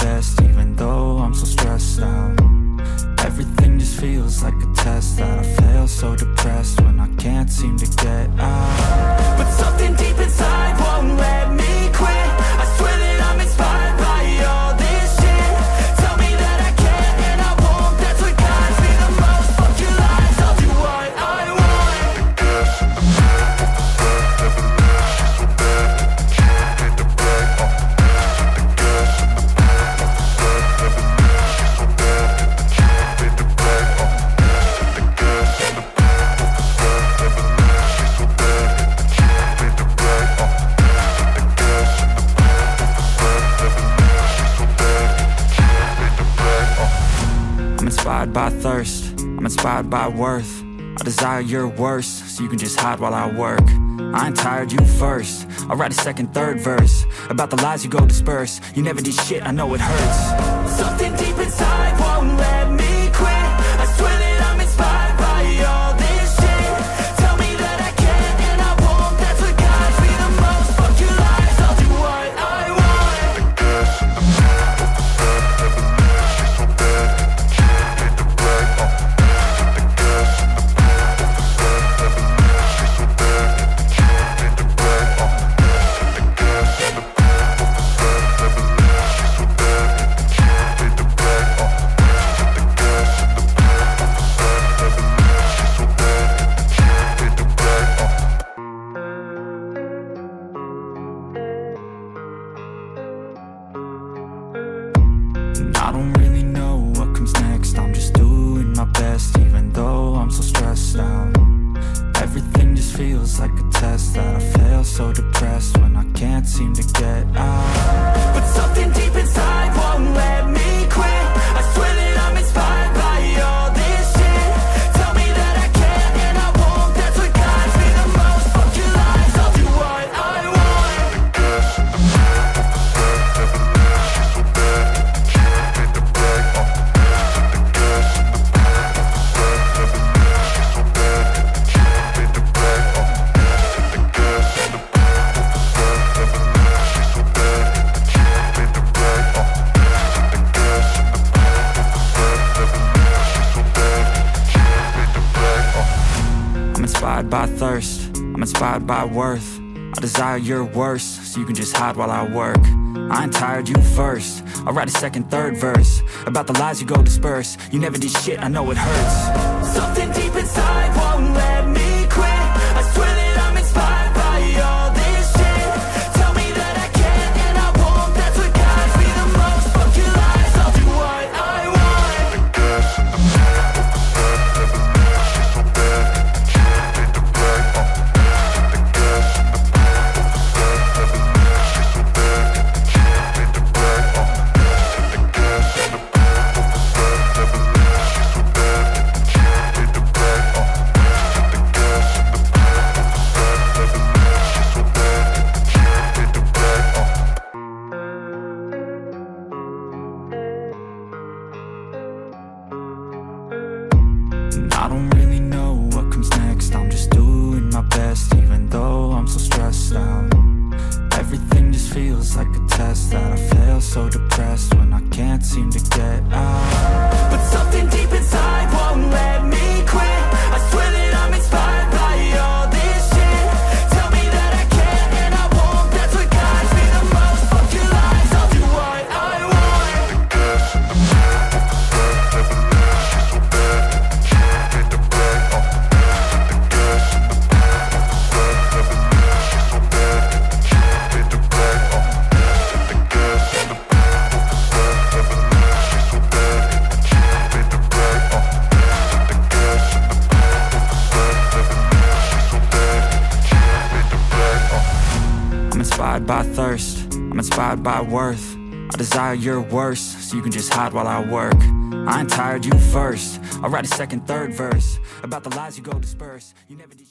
best, even though I'm so stressed out. Everything just feels like a test that I fail, so depressed when I can't seem to get out. But something deep inside won't let me quit. I swear that I'm inspired by all this shit. Tell me that I can and I won't, that's what guides me the most. Fuck your lies, I'll do what I want. I'm inspired by thirst, I'm inspired by worth. I desire your worst, so you can just hide while I work. I ain't tired, you first. I'll write a second, third verse about the lies you go disperse. You never did shit, I know it hurts. Something deep inside won't let me quit. I swear that I'm inspired by all this shit. Tell me that I can and I won't, that's what guides me the most. Fuck your lies, I'll do what I want. I don't really know what comes next. I'm just doing my best, even though I'm so stressed out. Everything just feels like a test that I fail, so depressed when I can't seem to get out. But something deep inside won't let me quit. I swear that I'm inspired by all this shit. Tell me that I can and I won't, that's what guides me the most. Fuck your lies, I'll do what I want. I'm inspired by thirst, I'm inspired by worth. I desire your worst, so you can just hide while I work. I ain't tired, you first. I'll write a second, third verse about the lies you go disperse. You never did shit, I know it hurts. Something deep inside won't let me quit. I swear that I'm inspired by all this shit. Tell me that I can and I won't, that's what guides me the most. Fuck your lies, I'll do what I want. I don't really know what comes next. I'm just doing my best, even though I'm so stressed out. Everything just feels like a test that I fail, so depressed when I can't seem to get out. But something deep inside won't let me quit. I swear that I'm inspired by all this shit. Tell me that I can and I won't, that's what guides me the most. Fuck your lies, I'll do what I want. I'm inspired by thirst, I'm inspired by worth. I desire your worst, so you can just hide while I work. I ain't tired, you first. I'll write a second, third verse about the lies you go disperse. You never did.